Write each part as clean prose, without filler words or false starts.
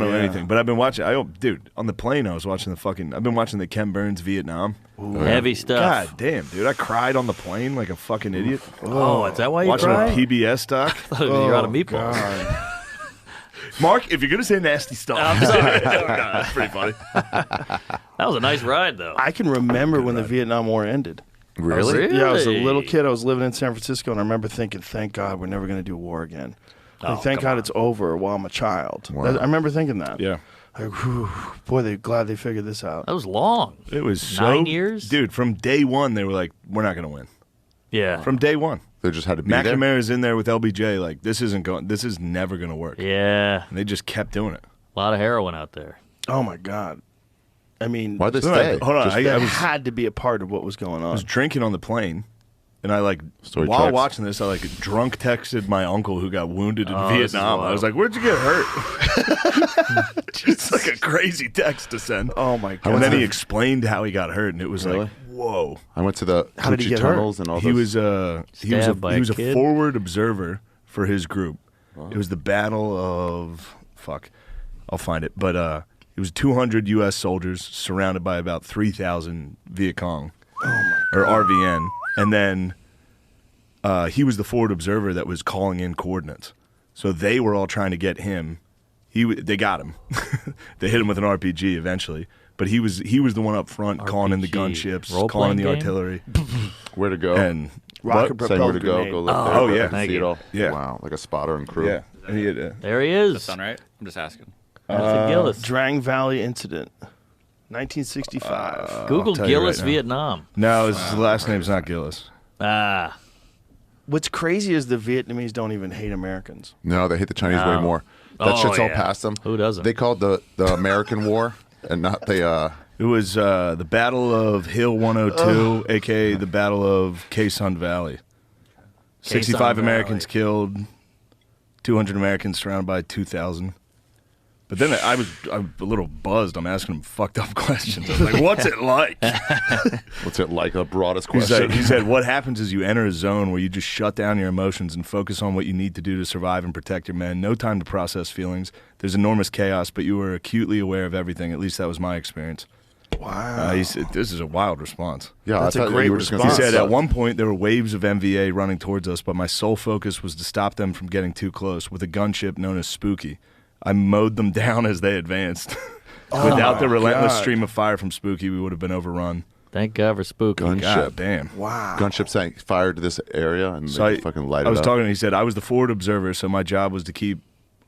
I don't know anything, but I've been watching. Dude, on the plane, I've been watching the Ken Burns Vietnam. Ooh, heavy stuff. God damn, dude, I cried on the plane like a fucking idiot. Oh, is that why you watching cried? a PBS doc? You're out of meatballs. Mark, if you're gonna say nasty stuff, I'm sorry. That's pretty funny. That was a nice ride, though. I can remember when the Vietnam War ended. Really? Yeah, I was a little kid. I was living in San Francisco, and I remember thinking, thank God we're never going to do war again. Like, thank God it's over while I'm a child. Wow. I remember thinking that. Yeah. Like, whew, boy, they're glad they figured this out. That was long. It was 9 years? Dude, from day one, they were like, we're not going to win. Yeah. From day one. They just had to be there. McNamara's in there with LBJ, like, this is never going to work. Yeah. And they just kept doing it. A lot of heroin out there. Oh, my God. I mean, why'd they stay? Hold on. I had to be a part of what was going on. was drinking on the plane, and I, like, Story while tracks. watching this, I, like, drunk texted my uncle who got wounded in this is Vietnam. I wild. was like, where'd you get hurt? It's like a crazy text to send. Oh, my God. And then he explained how he got hurt, and it was Really? like, whoa. I went to the How did he Coochie get hurt? tunnels and all He those. was Stabbed by a a kid? forward observer for his group. It was the Battle of I'll find it, but it was 200 U.S. soldiers surrounded by about 3,000 Viet Cong or RVN, and then he was the forward observer that was calling in coordinates. So they were all trying to get him. They got him. They hit him with an RPG eventually. But he was the one up front calling in the RPG. gunships, Role-playing calling in the game? artillery, Where to go? and Rocket what? Saying where to propelled go. grenade. Go look Oh, there. oh, yeah. and Thank see you. it all. Yeah. Wow, like a spotter and crew. Yeah, and he had, There he is. That sound right? I'm just asking. That's a Gillis. Drang Valley Incident, 1965. Google tell you Gillis right now. Vietnam. no, his last name's not Gillis. Ah. What's crazy is the Vietnamese don't even hate Americans. No, they hate the Chinese No. way more. That Oh, shit's all yeah. past them. Who doesn't? They called the American War and not the. It was the Battle of Hill 102, a.k.a. the Battle of Khe Sanh Valley. 65 Valley. Americans killed, 200 Americans surrounded by 2,000. But then I'm a little buzzed. I'm asking him fucked up questions. I was like, what's it like? What's it like? The broadest He question. said, what happens is you enter a zone where you just shut down your emotions and focus on what you need to do to survive and protect your men. No time to process feelings. There's enormous chaos, but you are acutely aware of everything. At least that was my experience. Wow. He said, this is a wild response. Yeah, That's I a thought great you were just gonna He response. say said, at suck. one point, there were waves of MVA running towards us, but my sole focus was to stop them from getting too close with a gunship known as Spooky. I mowed them down as they advanced. Without the relentless God. stream of fire from Spooky, we would have been overrun. Thank God for Spooky. Gunship. God damn. Wow. Gunship saying fired to this area and So they fucking light I it was up. talking to him. He said, I was the forward observer, so my job was to keep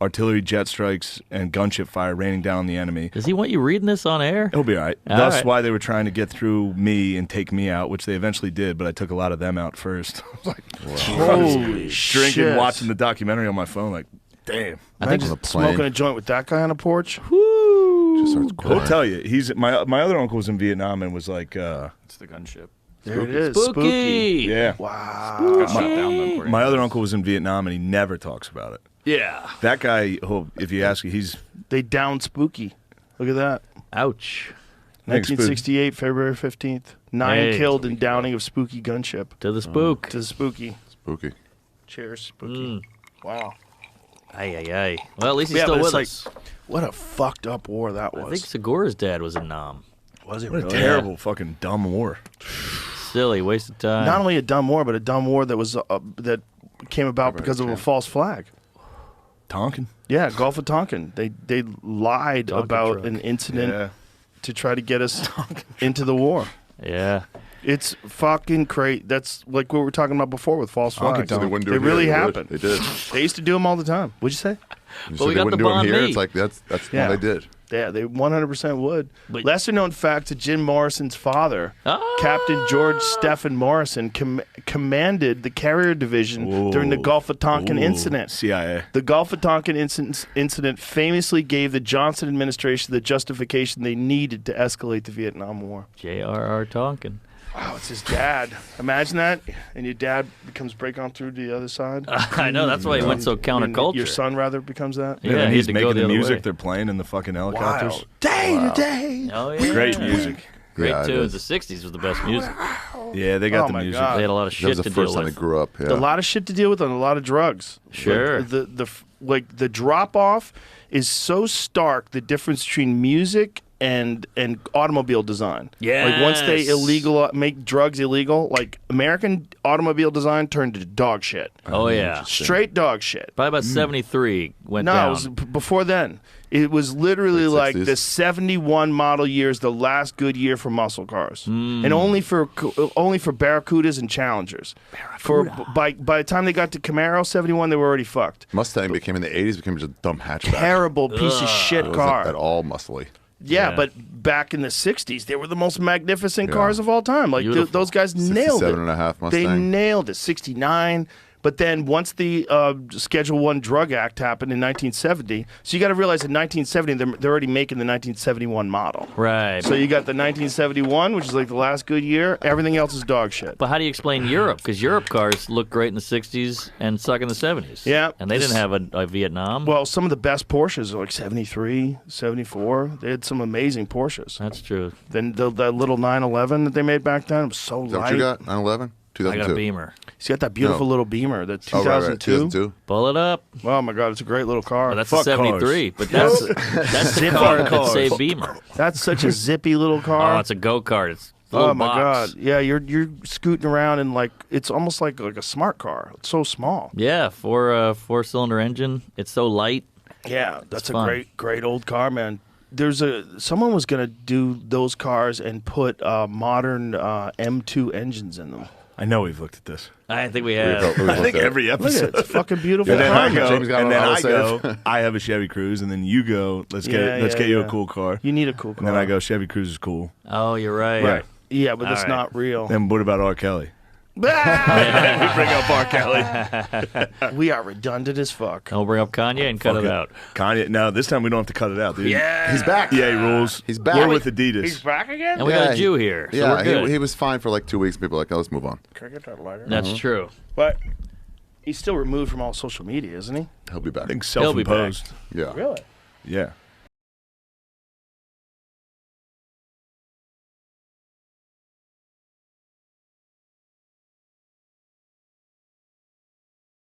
artillery jet strikes and gunship fire raining down on the enemy. Does he want you reading this on air? He'll be all right. All That's right. why they were trying to get through me and take me out, which they eventually did, but I took a lot of them out first. I was like, Holy drinking, shit. watching the documentary on my phone, like, damn. I think on the plane. smoking a joint with that guy on a porch. Just starts He'll crying. tell you. He's my other uncle was in Vietnam and was like, It's the gunship. There it is. Spooky. yeah. Wow. Got shot down though. according My to other this. uncle was in Vietnam and he never talks about it. Yeah. That guy, if you ask, he's They downed Spooky. Look at that. Ouch. Thanks, Spook. 1968, February 15th. 9 Hey. killed in downing of Spooky gunship. To the spook. To the Spooky. Spooky. Cheers, Spooky. Wow. Ay, ay, ay. Well, at least he's Yeah, still but with it's us. What a fucked up war that I was. think Segura's dad was in Nam. Was it what a really? terrible fucking dumb war. Silly, waste of time. Not only a dumb war, but a dumb war that was that came about because of a false flag. Tonkin. Yeah, Gulf of Tonkin. They lied Tonkin about truck. an incident Yeah. to try to get us into the war. Yeah. It's fucking crazy. That's like what we were talking about before with false flags. So they wouldn't do They it here. really would. happened. They did. They used to do them all the time. What'd you say? You But said we they got wouldn't the do them banh here. mi. It's like that's Yeah. what they did. Yeah, they 100% would. But- Lesser known fact to Jim Morrison's father, Captain George Stephen Morrison, commanded the carrier division during the Gulf of Tonkin Ooh, incident. CIA. The Gulf of Tonkin incident famously gave the Johnson administration the justification they needed to escalate the Vietnam War. J.R.R. Tonkin. Wow, it's his dad. Imagine that, and your dad becomes break on through to the other side. I know, that's why he went so And counterculture. your son rather becomes that. Yeah, and he he's had to go making the the other music way. they're playing in the fucking helicopters. Day to day. Oh, yeah. Great music. Great Yeah, it tunes. is. The 60s was the best music. Yeah, they got Oh the my music. God. They had a lot of That shit was the to first deal time I with. grew up. Yeah. A lot of shit to deal with and a lot of drugs. Sure. Like, the drop off is so stark. The difference between music and automobile design. Like once they Yes. make drugs illegal, like American automobile design turned to dog shit. Oh yeah. Straight dog shit. Probably about 73 went No, down. it was before then. It was literally Late like 60s? the 71 model year is the last good year for muscle cars, and only for Barracudas and Challengers. By the time they got to Camaro 71, they were already fucked. Mustang became in the 80s became just a dumb hatchback. Terrible piece of shit It wasn't car. at all muscly. Yeah, Yeah. but back in the 60s, they were the most magnificent Yeah. cars of all time. Like Beautiful. those guys nailed it. 67.5 They Mustang. nailed it. 69. But then once the Schedule 1 Drug Act happened in 1970, so you got to realize in 1970, they're already making the 1971 model. Right. So you got the 1971, which is like the last good year. Everything else is dog shit. But how do you explain Europe? Because Europe cars looked great in the 60s and suck in the 70s. Yeah. And they didn't have a Vietnam. Well, some of the best Porsches are like 73, 74. They had some amazing Porsches. That's true. Then the little 911 that they made back then was so Is that what light. you got? 911? I 2002. got a Beamer. He's got that beautiful No. little Beamer, the Oh, right, right. 2002. 2002. Pull it up. Oh my God, it's a great little car. Well, that's Fuck a 73. cars. But that's the car that saved Beamer. That's such a zippy little car. Oh, it's a go-kart. It's a little Oh my box. God! Yeah, you're scooting around and like it's almost like a smart car. It's so small. Yeah, four-cylinder engine. It's so light. Yeah, that's a fun. great old car, man. Someone was gonna do those cars and put modern M2 engines in them. I know we've looked at this. I think we We've have. looked I think at it. every Look at episode. it, it's a fucking beautiful And then car. I go, James got and it then on I autosave. go. I have a Chevy Cruze, and then you go. Let's get Yeah, let's yeah, get you yeah. a cool car. You need a cool car. And then I go, Chevy Cruze is cool. Oh, you're right. Right. Yeah, but All it's right. not real. Then what about R. Kelly? we bring up R. Kelly. We are redundant as fuck. And we'll bring up Kanye and cut Fuck it it. out. Kanye. No, this time we don't have to cut it out, dude. Yeah. He's back. Yeah, he rules. He's back. We're with Adidas. He's back again. And we got Yeah, a Jew here, so Yeah, we're good. he was fine for like 2 weeks. People were like, oh, let's move on. Can I get that lighter? That's true. But he's still removed from all social media, isn't he? He'll be back. I think He'll be back. self-imposed. Yeah. Really? Yeah.